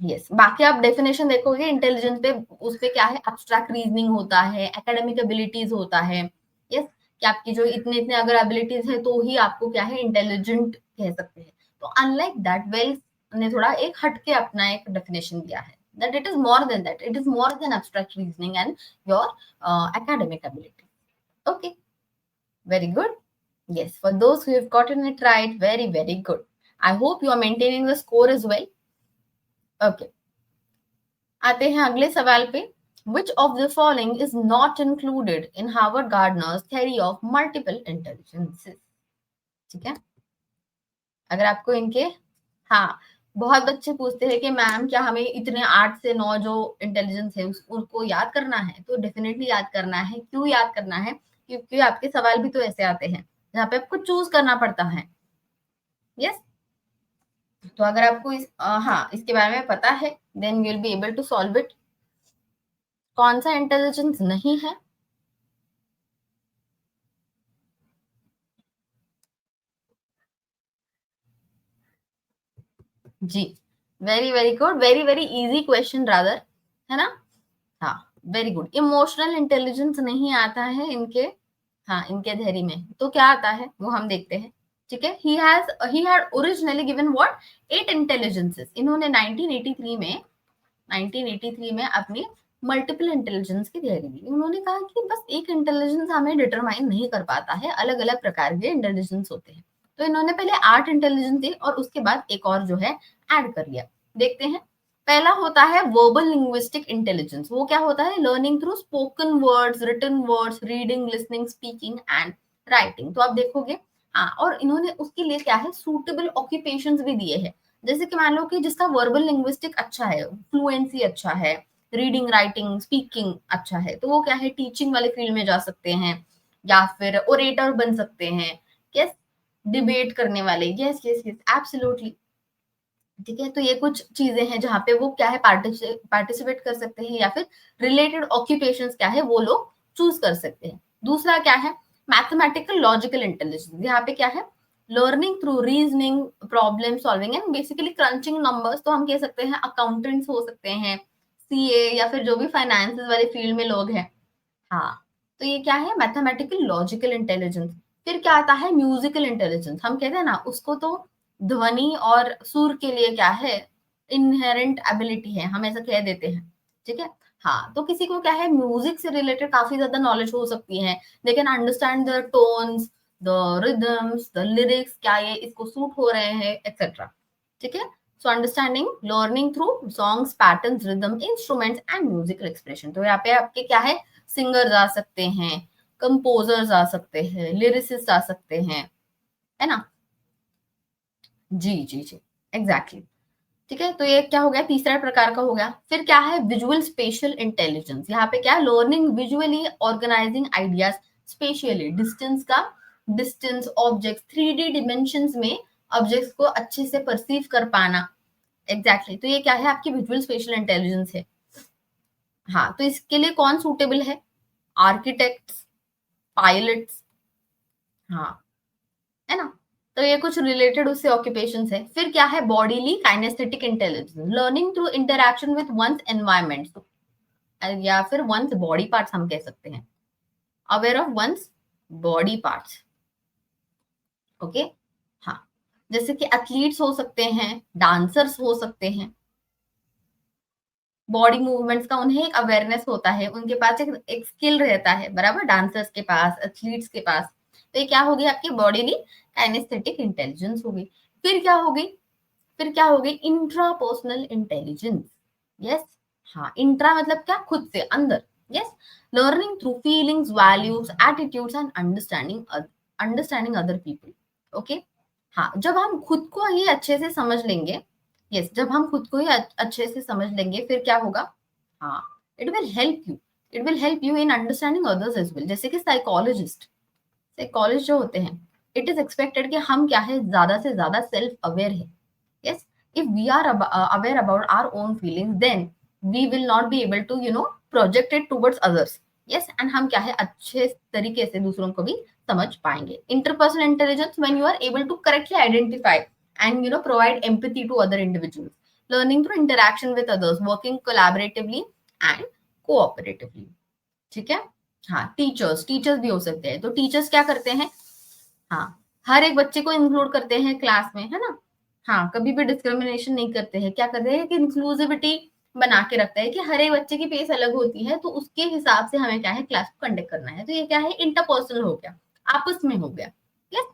yes. बाकी आप डेफिनेशन देखोगे इंटेलिजेंस पे, उस पे क्या है, एब्स्ट्रैक्ट रीजनिंग होता है, एकेडमिक एबिलिटीज होता है। यस, कि आपकी जो इतने इतने अगर एबिलिटीज है तो ही आपको क्या है, इंटेलिजेंट कह सकते हैं। तो अनलाइक दैट, वेल्स ने थोड़ा एक हटके अपना एक डेफिनेशन दिया है, that it is more than that, it is more than abstract reasoning and your academic ability. Okay, very good. Yes, for those who have gotten it right, very very good. I hope you are maintaining the score as well. Okay, आते हैं अगले सवाल पे। Which of the following is not included in Howard Gardner's theory of multiple intelligences? ठीक है, अगर आपको इनके, हाँ, बहुत बच्चे पूछते हैं कि मैम क्या हमें इतने 8 से 9 जो इंटेलिजेंस है उनको याद करना है? तो डेफिनेटली याद करना है। क्यों याद करना है? क्योंकि आपके सवाल भी तो ऐसे आते हैं जहाँ पे आपको चूज करना पड़ता है। यस, तो अगर आपको हाँ, इसके बारे में पता है, then you will be able to solve it. कौन सा इंटेलिजेंस नहीं है? जी, very very good, very very easy question rather, है ना? हाँ, वेरी गुड। इमोशनल इंटेलिजेंस नहीं आता है इनके, हाँ, इनके थ्योरी में। तो क्या आता है वो हम देखते हैं। ठीक है, he had originally given what 8 intelligences। इन्होंने 1983 में अपनी मल्टीपल इंटेलिजेंस की थ्योरी दी। उन्होंने कहा कि बस एक इंटेलिजेंस हमें डिटरमाइन नहीं कर पाता है, अलग अलग प्रकार के इंटेलिजेंस होते हैं। तो इन्होंने पहले 8 इंटेलिजेंस दी और उसके बाद एक और जो है ऐड कर लिया। देखते हैं, पहला होता है वर्बल लिंग्विस्टिक इंटेलिजेंस। वो क्या होता है, learning through spoken words, written words, reading, listening, speaking and writing. तो आप देखोगे, हाँ, और इन्होंने उसके लिए क्या है, सूटेबल ऑक्यूपेशंस भी दिए हैं। जैसे कि मान लो कि जिसका वर्बल लिंग्विस्टिक अच्छा है, फ्लुएंसी अच्छा है, रीडिंग, राइटिंग, स्पीकिंग अच्छा है, तो वो क्या है, टीचिंग वाले फील्ड में जा सकते हैं, या फिर ओरेटर बन सकते हैं। यस, डिबेट करने वाले, यस यस यस, एब्सोल्युटली। ठीक है, तो ये कुछ चीजें हैं जहाँ पे वो क्या है, पार्टिसिपेट कर सकते हैं, या फिर रिलेटेड ऑक्यूपेशंस क्या है वो लोग चूज कर सकते हैं। दूसरा क्या है, मैथमेटिकल लॉजिकल इंटेलिजेंस। यहाँ पे क्या है, learning through reasoning, problem solving and basically crunching numbers. तो हम कह सकते हैं अकाउंटेंट्स हो सकते हैं, सीए, या फिर जो भी फाइनेंसेस वाले फील्ड में लोग हैं। हाँ, तो ये क्या है, मैथमेटिकल लॉजिकल इंटेलिजेंस। फिर क्या आता है, म्यूजिकल इंटेलिजेंस। हम कहते हैं ना उसको, तो ध्वनि और सुर के लिए क्या है, इनहेरेंट एबिलिटी है, हम ऐसा कह देते हैं। ठीक है, हाँ, तो किसी को क्या है, म्यूजिक से रिलेटेड काफी ज्यादा नॉलेज हो सकती है। They can understand the tones, the rhythms, the lyrics, क्या ये इसको सूट हो रहे हैं, एक्सेट्रा। ठीक है, so understanding, learning through songs, patterns, rhythm, instruments and musical expression. तो यहाँ पे आपके क्या है, सिंगर्स आ सकते हैं, कंपोजर्स आ सकते हैं, लिरिसिस्ट आ सकते हैं, है ना? जी जी जी, एग्जैक्टली। ठीक है, तो ये क्या हो गया, तीसरा प्रकार का हो गया। फिर क्या है, विजुअल स्पेशल इंटेलिजेंस। यहाँ पे क्या, learning visually organising ideas specially, distance का, डिस्टेंस ऑब्जेक्ट 3D डिमेंशंस में ऑब्जेक्ट्स को अच्छे से परसीव कर पाना। एग्जैक्टली, तो ये क्या है, आपकी विजुअल स्पेशल इंटेलिजेंस है। हाँ, तो इसके लिए कौन सूटेबल है, आर्किटेक्ट्स, पायलट्स, हाँ, है ना। तो ये कुछ रिलेटेड उससे ऑक्यूपेशंस है। फिर क्या है, bodily kinaesthetic intelligence, learning through interaction with one's environment, या फिर वंस बॉडी पार्ट्स हम कह सकते हैं, aware of one's body parts. Okay, हाँ, जैसे कि एथलीट्स हो सकते हैं, डांसर्स हो सकते हैं, बॉडी मूवमेंट्स का उन्हें एक अवेयरनेस होता है, उनके पास एक स्किल रहता है, बराबर, डांसर्स के पास, एथलीट्स के पास। तो ये क्या होगी, आपकी बॉडीली काइनेस्थेटिक इंटेलिजेंस हो गई। फिर क्या हो गई, फिर क्या हो गई, इंट्रापर्सनल इंटेलिजेंस। यस, हाँ, इंट्रा मतलब क्या, खुद से अंदर। Yes, learning through feelings, values, attitudes and understanding other people. Okay, हाँ, जब हम खुद को ही अच्छे से समझ लेंगे, यस, जब हम खुद को ही अच्छे से समझ लेंगे, फिर क्या होगा, हाँ, it will help you, it will help you in understanding others as well. जैसे कि साइकोलॉजिस्ट जो होते हैं, इट इज एक्सपेक्टेड कि हम क्या है, ज्यादा से ज्यादा सेल्फ अवेयर है। Yes, if we are aware about our own feelings, then we will not be able to, project it towards others. Yes, and हम क्या है, अच्छे तरीके से दूसरों को भी समझ पाएंगे। Interpersonal intelligence, when you are able to correctly identify and provide empathy to other individuals, learning through interaction with others, working collaboratively and cooperatively. ठीक है, हाँ, टीचर्स भी हो सकते हैं। तो टीचर्स क्या करते हैं, हाँ, हर एक बच्चे को इंक्लूड करते हैं क्लास में, है ना। हाँ, कभी भी डिस्क्रिमिनेशन नहीं करते हैं, क्या करते हैं कि इंक्लूसिविटी बना के रखता है कि हर एक बच्चे की पेस अलग होती है, तो उसके हिसाब से हमें क्या है, क्लास को कंडक्ट करना है। तो ये क्या है, इंटरपर्सनल हो गया, आपस में हो गया। यस,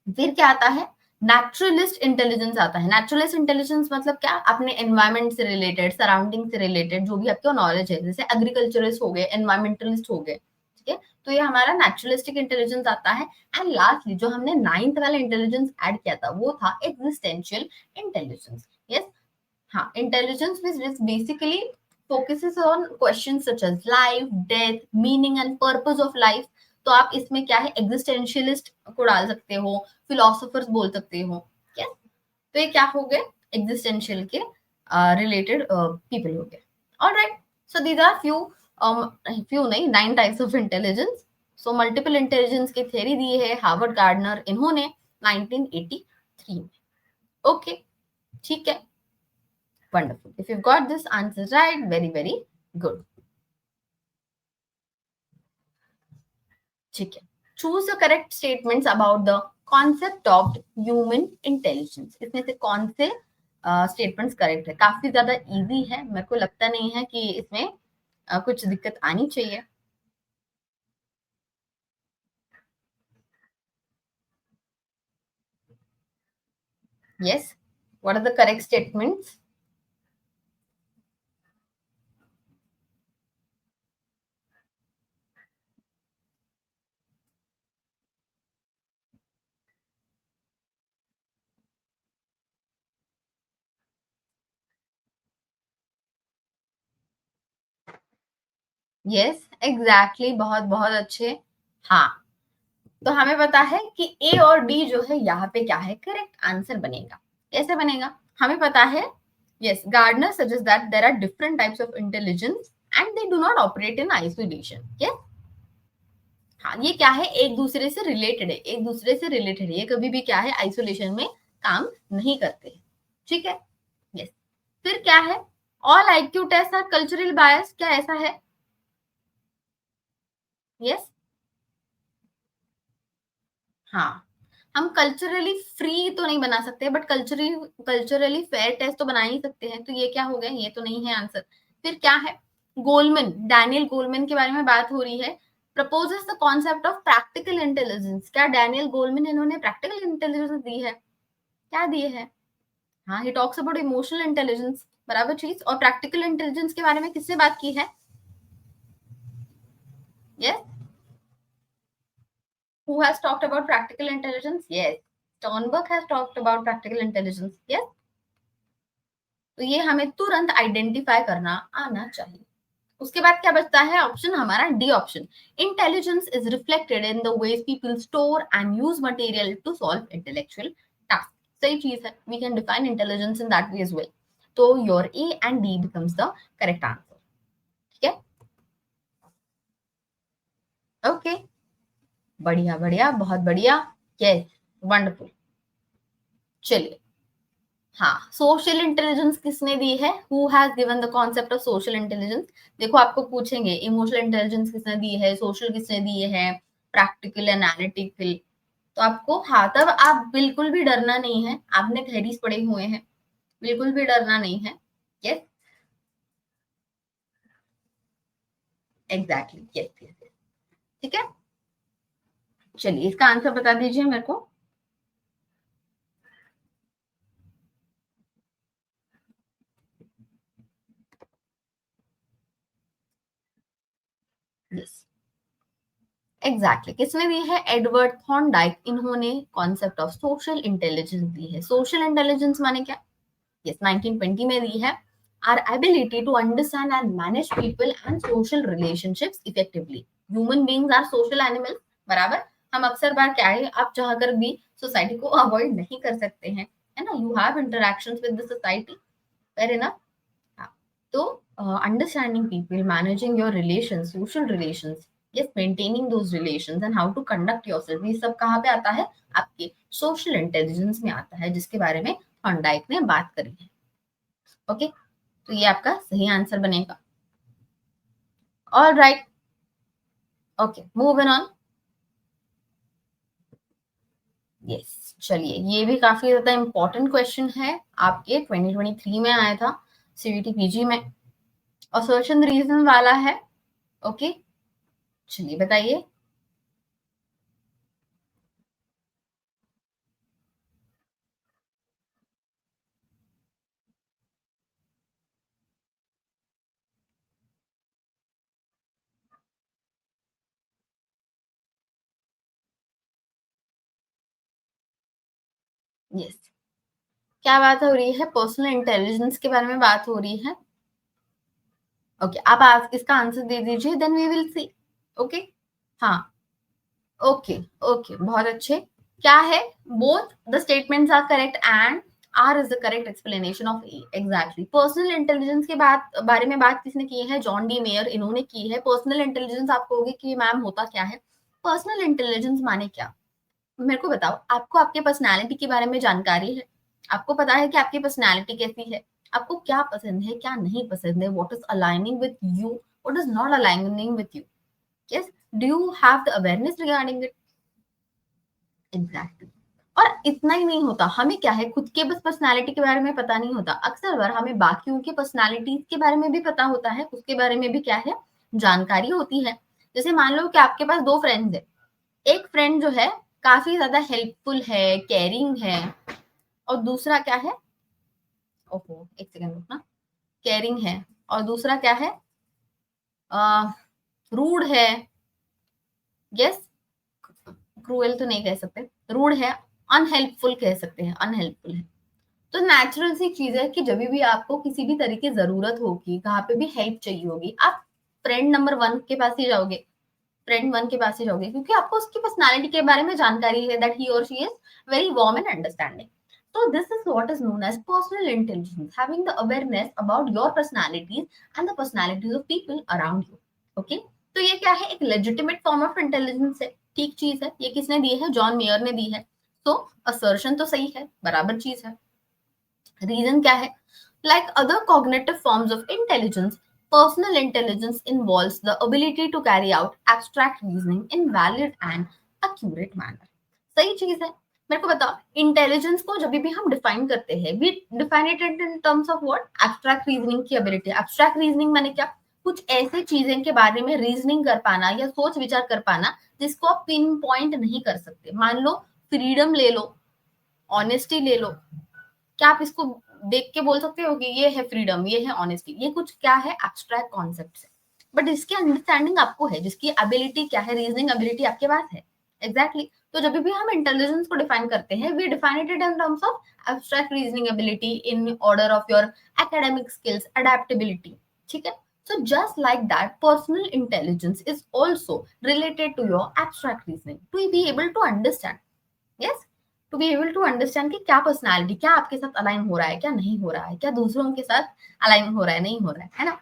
फिर क्या आता है, नेचुरलिस्ट इंटेलिजेंस आता है। नेचुरलिस्ट इंटेलिजेंस मतलब क्या, अपने एनवायरमेंट से रिलेटेड, सराउंडिंग से रिलेटेड जो भी आपको नॉलेज है, जैसे एग्रीकल्चरिस्ट हो गए, एनवायरमेंटलिस्ट हो गए। ठीक है, तो ये हमारा नेचुरलिस्टिक इंटेलिजेंस आता है। एंड लास्टली जो हमने नाइन्थ वाला इंटेलिजेंस ऐड किया था, वो था एग्जिस्टेंशियल इंटेलिजेंस। यस, हाँ, intelligence which basically focuses on questions such as life, death, meaning and purpose of life। तो आप इसमें क्या है, एग्जिस्टेंशियलिस्ट को डाल सकते हो, फिलोसोफर्स बोल सकते हो। yes? तो ये क्या हो गए, एग्जिस्टेंशियल के रिलेटेड पीपल हो गए। Alright, so these are few नहीं, 9 types of intelligence. So multiple intelligence की थ्योरी दी है हार्वर्ड गार्डनर, इन्होंने 1983 में। ओके, ठीक है, wonderful, if you've got this answer right, very very good। ठीक है, choose the correct statements about the concept of human intelligence. इसमें से कौन से स्टेटमेंट्स करेक्ट है, काफी ज्यादा इजी है, मेरे को लगता नहीं है कि इसमें कुछ दिक्कत आनी चाहिए। Yes, what are the correct statements. Yes, exactly, बहुत बहुत अच्छे। हाँ, तो हमें पता है कि ए और डी जो है, यहाँ पे क्या है, करेक्ट आंसर बनेगा। कैसे बनेगा, हमें पता है। Yes, Gardner suggest that there are different types of intelligence and they do not operate in isolation. Yes, हाँ, ये क्या है, एक दूसरे से रिलेटेड है, एक दूसरे से रिलेटेड है, ये कभी भी क्या है, आइसोलेशन में काम नहीं करते। ठीक है, यस। फिर क्या है, all IQ test are cultural bias, क्या ऐसा है। यस, हाँ, हम कल्चरली फ्री तो नहीं बना सकते, बट कल्चरली फेयर टेस्ट तो बना ही सकते हैं। तो ये क्या हो गया, ये तो नहीं है आंसर। फिर क्या है, गोलमैन, डैनियल गोलमैन के बारे में बात हो रही है, proposes the concept of practical intelligence. क्या डैनियल गोलमैन, इन्होंने प्रैक्टिकल इंटेलिजेंस दी है, क्या दी है। हाँ, he talks about emotional intelligence, बराबर चीज। और प्रैक्टिकल इंटेलिजेंस के बारे में किससे बात की है। Yes, who has talked about practical intelligence. Yes, Sternberg has talked about practical intelligence. Yes. तो ये हमें तुरंत आइडेंटिफाई करना आना चाहिए. उसके बाद क्या बचता है ऑप्शन हमारा D option. Intelligence is reflected in the ways people store and use material to solve intellectual task. सही चीज है. We can define intelligence in that way as well. तो your A and D becomes the correct answer. ठीक है. Okay. बढ़िया बढ़िया, बहुत बढ़िया. Yes, wonderful. चलिए. हाँ, सोशल इंटेलिजेंस किसने दी है? Who has given the concept of social intelligence? देखो आपको पूछेंगे इमोशनल इंटेलिजेंस किसने दी है, सोशल किसने दी है, प्रैक्टिकल, एनालिटिकल. तो आपको, हाँ, तब आप बिल्कुल भी डरना नहीं है. आपने थेरीज पढ़े हुए हैं, बिल्कुल भी डरना नहीं है. Yes, exactly. Yes yes. ठीक है. चलिए इसका आंसर बता दीजिए मेरे को. Yes, exactly. किसने दी है? Edward Thorndike. इन्होंने कॉन्सेप्ट ऑफ सोशल इंटेलिजेंस दी है. सोशल इंटेलिजेंस माने क्या? यस, 1920 में दी है. Are ability to understand and manage people and social relationships effectively. Human beings are social animals. बराबर. हम अक्सर बार क्या है, आप चाहकर भी सोसाइटी को अवॉइड नहीं कर सकते हैं, है ना. You have interactions with the society. Fair enough. तो understanding people, managing your relations, social relations, yes, maintaining those relations and how to conduct yourself, ये सब कहाँ पे आता है? आपके सोशल इंटेलिजेंस में आता है, जिसके बारे में थॉर्नडाइक ने बात करी है. ओके. तो ये आपका सही आंसर बनेगा. All right. Okay, moving on. Yes, चलिए ये भी काफी ज्यादा इंपॉर्टेंट क्वेश्चन है, आपके 2023 में आया था सीवीटी पीजी में. असर्शन रीजन वाला है. ओके. चलिए बताइए. यस, क्या बात हो रही है? पर्सनल इंटेलिजेंस के बारे में बात हो रही है. ओके, आप आज इसका आंसर दे दीजिए, then we will see. Okay. हाँ. ओके. ओके, बहुत अच्छे. क्या है? Both the statements are correct and R is the correct explanation of A. Exactly. Personal intelligence के बारे में बात किसने की है? जॉन डी मेयर, इन्होंने की है. पर्सनल इंटेलिजेंस आप कहोगे कि मैम होता क्या है? पर्सनल इंटेलिजेंस माने क्या? मेरे को बताओ. आपको आपके पर्सनैलिटी के बारे में जानकारी है? आपको पता है कि आपकी पर्सनैलिटी कैसी है? आपको क्या पसंद है, क्या नहीं पसंद है? What is aligning with you, what is not aligning with you? Yes. Do you have the awareness regarding it? Exactly. और इतना ही नहीं होता, हमें क्या है, खुद के बस पर्सनालिटी के बारे में पता नहीं होता. अक्सर बार हमें बाकियों के पर्सनालिटीज के बारे में भी पता होता है, उसके बारे में भी क्या है, जानकारी होती है. जैसे मान लो कि आपके पास दो फ्रेंड्स है. एक फ्रेंड जो है काफी ज्यादा हेल्पफुल है, केयरिंग है, और दूसरा क्या है, ओहो एक सेकंड रुकना, केयरिंग है और दूसरा क्या है, रूड है. यस, क्रूएल तो नहीं कह सकते, रूड है, अनहेल्पफुल कह सकते हैं, अनहेल्पफुल है. तो नेचुरल सी चीज है कि जब भी आपको किसी भी तरह की जरूरत होगी, कहाँ पे भी हेल्प चाहिए होगी, आप फ्रेंड नंबर वन के पास ही जाओगे. फ्रेंड वन के पास ही जाओगे क्योंकि आपको उसकी पर्सनालिटी के बारे में जानकारी है, दैट ही और she is very warm and understanding. So this is what is known as personal intelligence, having the awareness about your personalities and the personalities of people around you. Okay? तो ये क्या है? एक legitimate form of intelligence है. ठीक चीज है. ये किसने दी है? जॉन मेयर ने दी है. तो assertion तो सही है, बराबर चीज है. रीजन क्या है? Like other cognitive forms of intelligence, personal intelligence involves the ability to carry out abstract reasoning in valid and accurate manner. सही चीज है. मेरे को बताओ, इंटेलिजेंस को जब भी हम डिफाइन करते हैं, we define it in terms of what? Abstract reasoning की एबिलिटी. एब्स्ट्रैक्ट रीजनिंग माने क्या? कुछ ऐसे चीजें के बारे में रीजनिंग कर पाना या सोच विचार कर पाना जिसको आप पिन पॉइंट नहीं कर सकते. मान लो फ्रीडम ले लो, ऑनेस्टी ले लो. क्या आप इसको देख के बोल सकते हो कि ये है फ्रीडम, ये है ऑनेस्टी? ये कुछ क्या है? एब्स्ट्रैक्ट कॉन्सेप्ट है. बट इसकी अंडरस्टैंडिंग आपको है, जिसकी एबिलिटी क्या है, रीजनिंग एबिलिटी आपके पास है. एग्जैक्टली. तो जब भी हम इंटेलिजेंस को डिफाइन करते हैं, we define it in terms of abstract reasoning ability in order of your academic skills, adaptability, ठीक है. So just like that, personal intelligence is also related to your abstract reasoning. To be able to understand, yes, to be able to understand कि क्या personality, क्या आपके साथ align हो रहा है, क्या नहीं हो रहा है, क्या दूसरों के साथ अलाइन हो रहा है, नहीं हो रहा है ना.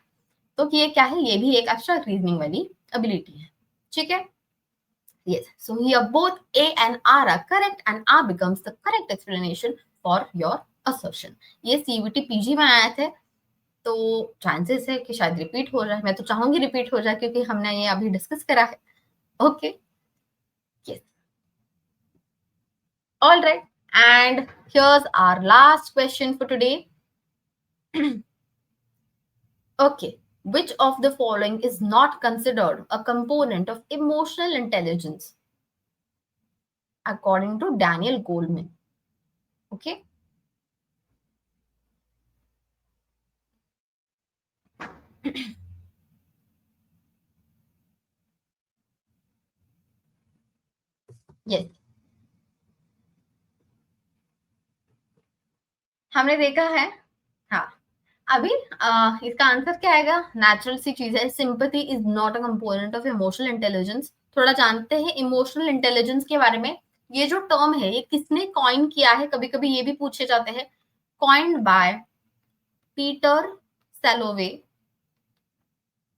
तो ये क्या है, ये भी एक एब्स्ट्रैक्ट रीजनिंग वाली एबिलिटी है, ठीक है. Yes, so here both A and R are correct and R becomes the correct explanation for your assertion. ये CVT PG में आए थे, तो चांसेस है कि शायद रिपीट हो जाए. मैं तो चाहूंगी रिपीट हो जाए क्योंकि हमने ये अभी डिस्कस करा है. Okay, yes, all right. And here's our last question for today. Okay, which of the following is not considered a component of emotional intelligence according to Daniel Goleman? Okay. Yes. हमने देखा है. हाँ, अभी इसका answer क्या आएगा? Natural सी चीज है, sympathy is not a component of emotional intelligence. थोड़ा जानते हैं इमोशनल इंटेलिजेंस के बारे में. ये जो टर्म है ये किसने कॉइन किया है, कभी कभी ये भी पूछे जाते हैं. Coined by Peter Salovey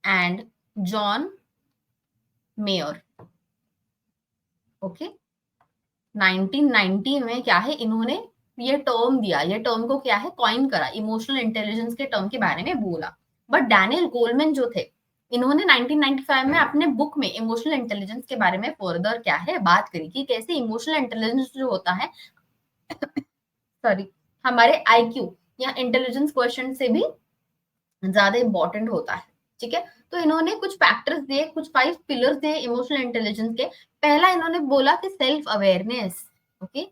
and John Mayer. Okay, 1990 में क्या है, इन्होंने ये टर्म दिया, ये टर्म को क्या है, कॉइन करा, इमोशनल इंटेलिजेंस के टर्म के बारे में बोला. बट डैनियल गोलमैन जो थे, इन्होंने 1995 में अपने बुक में इमोशनल इंटेलिजेंस के बारे में फर्दर क्या है बात करी कि कैसे इमोशनल इंटेलिजेंस जो होता है सॉरी, हमारे आईक्यू या इंटेलिजेंस क्वेश्चन से भी ज्यादा इंपॉर्टेंट होता है. ठीक है, तो इन्होंने कुछ फैक्टर्स दिए, कुछ 5 पिलर्स दिए इमोशनल इंटेलिजेंस के. पहला इन्होंने बोला कि सेल्फ अवेयरनेस. ओके,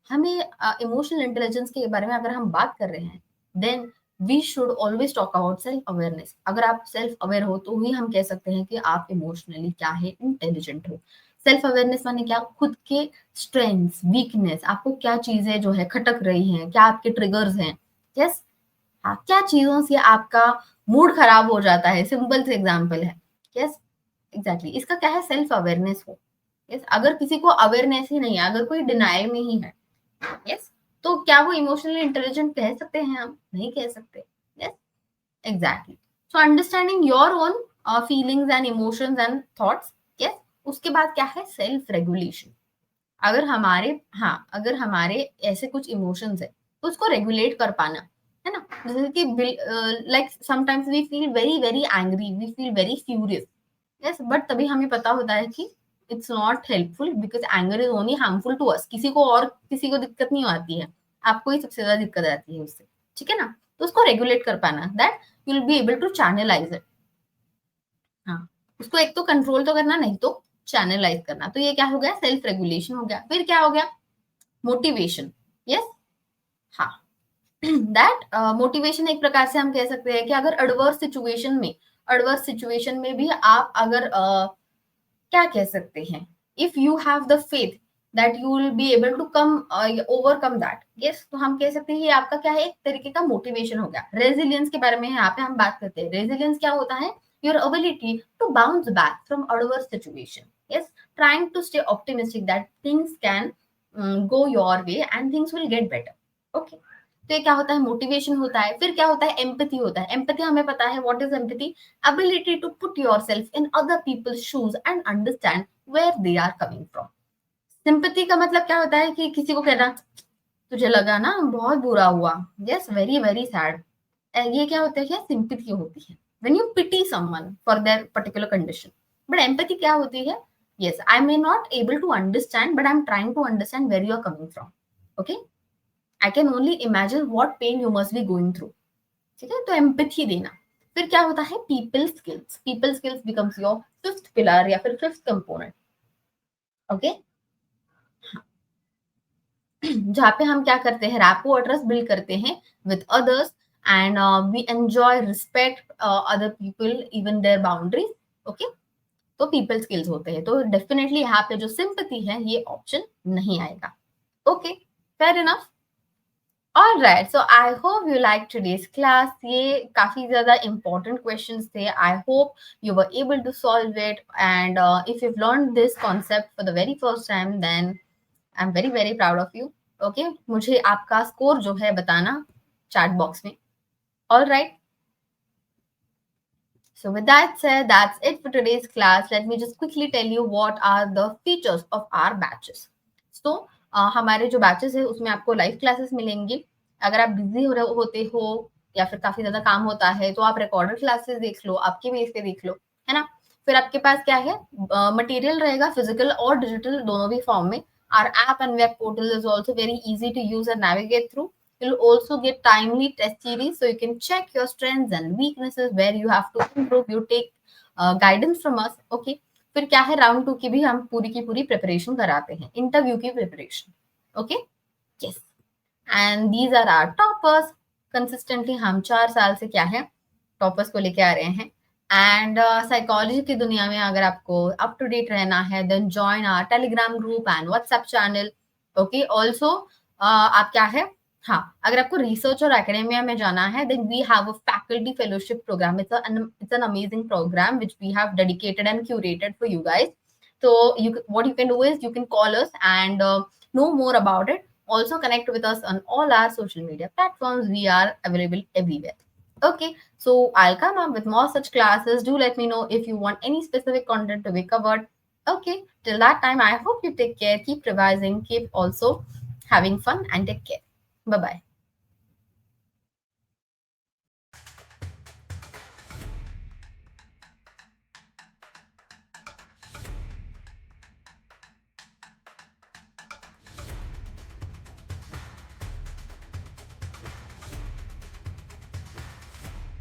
हमें इमोशनल इंटेलिजेंस के बारे में अगर हम बात कर रहे हैं, then we should always talk about self awareness. अगर आप सेल्फ अवेयर हो तो ही हम कह सकते हैं कि आप इमोशनली क्या है, इंटेलिजेंट हो. सेल्फ अवेयरनेस माने क्या, खुद के स्ट्रेंथ्स, वीकनेस, आपको क्या चीजें जो है खटक रही हैं, क्या आपके ट्रिगर्स हैं. यस, हाँ, क्या चीजों से आपका मूड खराब हो जाता है, सिंपल से एग्जांपल है. यस, एग्जैक्टली, इसका क्या है, सेल्फ अवेयरनेस हो. यस, अगर किसी को अवेयरनेस ही नहीं है, अगर कोई डिनायल में ही है, यस, तो क्या वो इमोशनली इंटेलिजेंट कह सकते हैं? हम नहीं कह सकते. Yes, exactly. So understanding your own feelings and emotions and thoughts. Yes, उसके बाद क्या है, सेल्फ रेगुलेशन. अगर हमारे, हाँ, अगर हमारे ऐसे कुछ इमोशंस है तो उसको रेगुलेट कर पाना, है ना. जैसे कि like sometimes we feel very very angry, we feel very furious. Yes, but तभी हमें पता होता है कि it's not helpful because anger is only harmful to us. किसी को और किसी को दिक्कत नहीं आती है, आपको ही सबसे ज्यादा दिक्कत आती है उससे. ठीक है ना, तो उसको रेगुलेट कर पाना, that you will be able to channelise it. हाँ, उसको एक तो कंट्रोल तो करना, नहीं तो चैनलाइज करना. तो ये क्या हो गया, सेल्फ रेगुलेशन हो गया. फिर क्या हो गया, मोटिवेशन. यस, हाँ, दैट मोटिवेशन एक प्रकार से हम कह सकते हैं कि अगर एडवर्स सिचुएशन में भी आप अगर क्या कह सकते हैं, if you have the faith that you will be able to come overcome that. Yes, तो हम कह सकते हैं ये आपका क्या है, एक तरीके का मोटिवेशन हो गया. रेजिलियंस के बारे में यहाँ पे हम बात करते हैं. रेजिलियंस क्या होता है, your ability to bounce back from adverse situation. Yes, trying to stay optimistic that things can go your way and things will get better. Okay, तो ये क्या होता है, मोटिवेशन होता है. फिर क्या होता है, एम्पैथी होता है. एम्पैथी हमें पता है, what is empathy, ability to put yourself in other people's shoes and understand where they are coming from. Sympathy का मतलब क्या होता है कि किसी को कहना, तुझे लगा ना, बहुत बुरा हुआ, यस, वेरी वेरी सैड. ये क्या होता है, क्या सिंपैथी होती है, when you pity someone for their particular condition. But empathy क्या होती है, yes, I may not able to understand but I am trying to understand where you are coming from. Okay, I can only imagine what pain you must be going through. ठीक है, तो empathy देना. फिर क्या होता है, people skills. People skills becomes your fifth pillar या फिर फिफ्थ कंपोनेंट. ओके, जहाँ पे हम क्या करते हैं, रैपो और ट्रस्ट बिल्ड करते हैं with others and we enjoy respect other people even their boundaries. Okay, तो पीपल स्किल्स होते हैं, तो डेफिनेटली यहाँ पे जो सिंपैथी है ये ऑप्शन नहीं आएगा. Okay, fair enough. All right, so I hope you liked today's class. ये काफी ज़्यादा important questions थे. I hope you were able to solve it. And if you've learned this concept for the very first time, then I'm very very proud of you. Okay, मुझे आपका score जो है बताना chat box में. All right. So with that said, that's it for today's class. Let me just quickly tell you what are the features of our batches. So हमारे जो batches है उसमें आपको लाइव क्लासेस मिलेंगी. अगर आप बिजी होते हो या फिर काफी ज्यादा काम होता है तो आप रिकॉर्डेड क्लासेस देख लो, आपके बेस पे देख लो, है ना. फिर आपके पास क्या है, मटेरियल रहेगा फिजिकल और डिजिटल दोनों भी फॉर्म में. Our app and web portal is also very easy to use and navigate through. You'll also get timely test series so you can check your strengths and weaknesses where you have to improve. You take guidance from us. Okay. फिर क्या है, round 2 की भी हम पूरी की पूरी preparation कराते हैं, इंटरव्यू की preparation. Okay, yes. And these are our toppers. Consistently हम 4 साल से क्या है टॉपर्स को लेके आ रहे हैं. एंड साइकोलॉजी की दुनिया में अगर आपको अप टू डेट रहना है then join our Telegram group and WhatsApp channel. Okay, also आप क्या है, हाँ, अगर आपको रिसर्च और एकेडेमिया में जाना है then we have a faculty fellowship programme. It's an amazing programme which we have dedicated and curated for you guys. So what you can do is you can call us and know more about it. Also connect with us on all our social media platforms. We are available everywhere. Okay, so I'll come up with more such classes. Do let me know if you want any specific content to be covered. Okay, till that time, I hope you take care, keep revising, keep also having fun, and take care. Bye bye.